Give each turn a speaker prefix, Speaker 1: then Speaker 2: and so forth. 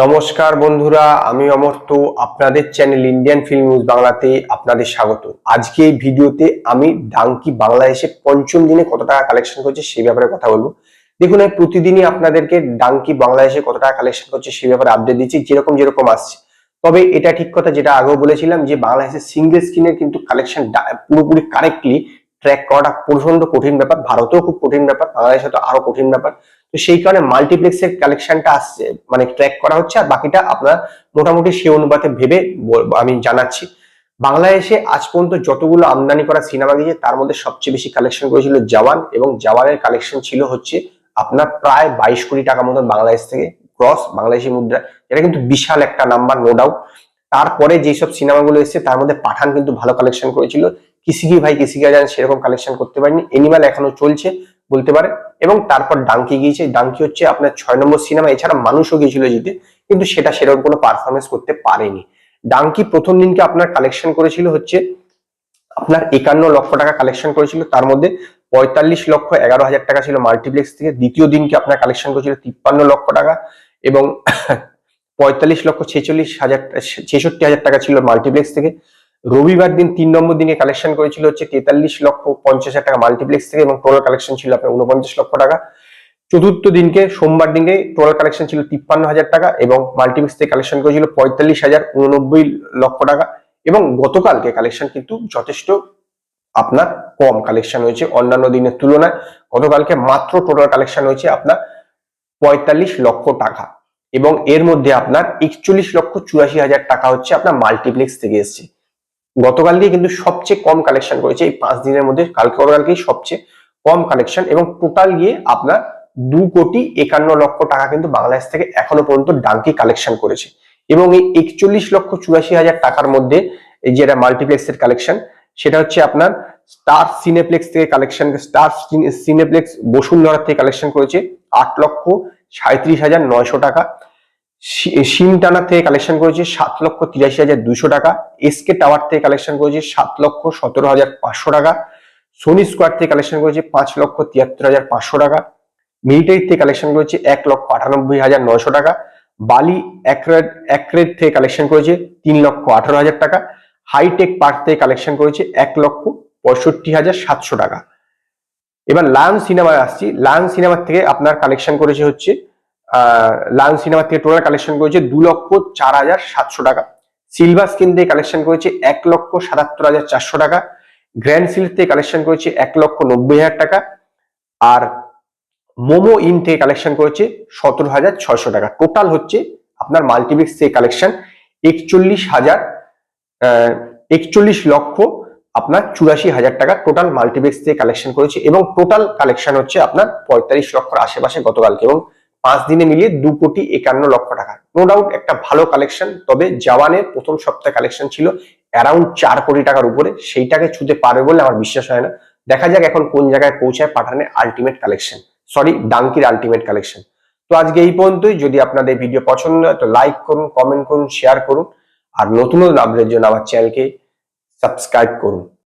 Speaker 1: নমস্কার বন্ধুরা, আমি অমর্ত্য। আপনাদের চ্যানেল ইন্ডিয়ান ফিল্ম নিউজ বাংলাতে আপনাদের স্বাগত। আজকে এই ভিডিওতে আমি ডাঙ্কি বাংলাদেশে পঞ্চম দিনে কত টাকা কালেকশন করছে সেই ব্যাপারে কথা বলবো। দেখুন, আমি প্রতিদিনই আপনাদেরকে ডাঙ্কি বাংলাদেশে কত টাকা কালেকশন করছে সেই ব্যাপারে আপডেট দিচ্ছি, যেরকম আসছে। তবে এটা ঠিক কথা, যেটা আগেও বলেছিলাম, যে বাংলাদেশের সিঙ্গেল স্ক্রিনের কিন্তু কালেকশন পুরোপুরি কারেক্টলি ট্র্যাক করাটা প্রচন্ড কঠিন ব্যাপার। ভারতেও খুব কঠিন ব্যাপার, বাংলাদেশে তো আরো কঠিন ব্যাপার। তো সেই কারণে মাল্টিপ্লেক্সের কালেকশনটা আসছে, মানে ট্র্যাক করা হচ্ছে, আর বাকিটা আপনার মোটামুটি সেই অনুপাতে ভেবে আমি জানাচ্ছি। বাংলাদেশে আজ পর্যন্ত যতগুলো আমদানি করা সিনেমা গিয়েছে তার মধ্যে সবচেয়ে বেশি কালেকশন করেছিল জওয়ান, এবং জওয়ানের কালেকশন ছিল হচ্ছে আপনার প্রায় 22 কোটি টাকা মতন বাংলাদেশ থেকে ক্রস বাংলাদেশি মুদ্রা। এটা কিন্তু বিশাল একটা নাম্বার, নো ডাউট। তারপরে যেসব সিনেমাগুলো এসেছে তার মধ্যে পাঠান কিন্তু ভালো কালেকশন করেছিল, কিসি কি ভাই কিসি কা জান সেরকম কালেকশন করতে পারেনি, এনিম্যাল এখনো চলছে বলতে পারে। এবং তারপর ডাঙ্কি গিয়েছে, ডাঙ্কি হচ্ছে আপনার 6 নম্বর সিনেমা। এছাড়া মানুষও গিয়েছিল জিতে, কিন্তু সেটা সেরকম কোনো পারফরমেন্স করতে পারেনি। ডাঙ্কি প্রথম দিনকে আপনার কালেকশন করেছিল হচ্ছে আপনার 51 লক্ষ টাকা কালেকশন করেছিল, তার মধ্যে 45,11,000 টাকা ছিল মাল্টিপ্লেক্স থেকে। দ্বিতীয় দিনকে আপনার কালেকশন করেছিল 53 লক্ষ টাকা, এবং 45,46,000 টাকা ছিল মাল্টিপ্লেক্স থেকে। রবিবার দিন 3 নম্বর দিনে কালেকশন করেছিল হচ্ছে 43,50,000 টাকা মাল্টিপ্লেক্স থেকে, এবং টোটাল কালেকশন ছিল আপনার 49 লক্ষ টাকা। চতুর্থ দিনকে সোমবার দিনে টোটাল কালেকশন ছিল 53,000 টাকা, এবং মাল্টিপ্লেক্স থেকে কালেকশন করেছিল 45,089 লক্ষ টাকা। এবং গতকালকে কালেকশন কিন্তু যথেষ্ট আপনার কম কালেকশন হয়েছে অন্যান্য দিনের তুলনায়। গতকালকে মাত্র টোটাল কালেকশন হয়েছে আপনার 45 লক্ষ টাকা, এবং এর মধ্যে আপনার 41,84,000 টাকা হচ্ছে আপনার মাল্টিপ্লেক্স থেকে এসছে। গতকালকে কিন্তু সবচেয়ে কম কালেকশন করেছে এই 5 দিনের মধ্যে, গতকালকেই সবচেয়ে কম কালেকশন, এবং টোটাল গিয়ে আপনার 2,51,00,000 টাকা কিন্তু বাংলাদেশ থেকে এখনো পর্যন্ত ডাঙ্কি কালেকশন করেছে। এবং এই 41,84,000 টাকার মধ্যে এই যেটা মাল্টিপ্লেক্সের কালেকশন, সেটা হচ্ছে আপনার স্টার সিনেপ্লেক্স থেকে কালেকশন, স্টার সিনেপ্লেক্স বসুন্ধরা থেকে কালেকশন করেছে 8,37,900 টাকা। সিমটানা থেকে কালেকশন করেছে 7,83,200 টাকা। এসকে টাওয়ার থেকে কালেকশন করেছে 7,17,500 টাকা। সোনি স্কোয়ার থেকে কালেকশন করেছে 5,73,500 টাকা। মিলিটারি থেকে কালেকশন করেছে 1,98,900 টাকা। বালি অ্যাক্রেড থেকে কালেকশন করেছে 3,18,000 টাকা। হাইটেক পার্ক থেকে কালেকশন করেছে 1,65,700 টাকা। এবার লায়ন সিনেমায় আসছি। লায়ন সিনেমার থেকে আপনার কালেকশন করেছে হচ্ছে লায়ন সিনেমা থেকে টোটাল কালেকশন করেছে 2,04,700 টাকা। সিলভার স্ক্রিন থেকে কালেকশন করেছে 1,77,400 টাকা। গ্র্যান্ড সিল্ক থেকে কালেকশন করেছে 1,90,000 টাকা। আর মোমো ইন থেকে কালেকশন করেছে 17,600 টাকা। টোটাল হচ্ছে আপনার মাল্টিপ্লেক্স থেকে কালেকশন 41,84,000 টাকা টোটাল মাল্টিপ্লেক্স থেকে কালেকশন করেছে, এবং টোটাল কালেকশন হচ্ছে আপনার 45 লক্ষর আশেপাশে গতকালকে, এবং 5 দিনে মিলিয়ে 2,51,00,000 টাকা। নো ডাউট একটা ভালো কালেকশন। তবে জওয়ানের প্রথম সপ্তাহে কালেকশন ছিল অ্যারাউন্ড 4 কোটি টাকার উপরে, সেইটাকে ছুঁতে পারবে বলে আমার বিশ্বাস হয় না। দেখা যাক এখন কোন জায়গায় পৌঁছায় পাঠানের আলটিমেট কালেকশন, সরি ডাঙ্কির আলটিমেট কালেকশন। তো আজকে এই পর্যন্তই। যদি আপনাদের ভিডিও পছন্দ হয় তো লাইক করুন, কমেন্ট করুন, শেয়ার করুন, আর নতুন আপডেটের জন্য আমার চ্যানেলকে সাবস্ক্রাইব করুন।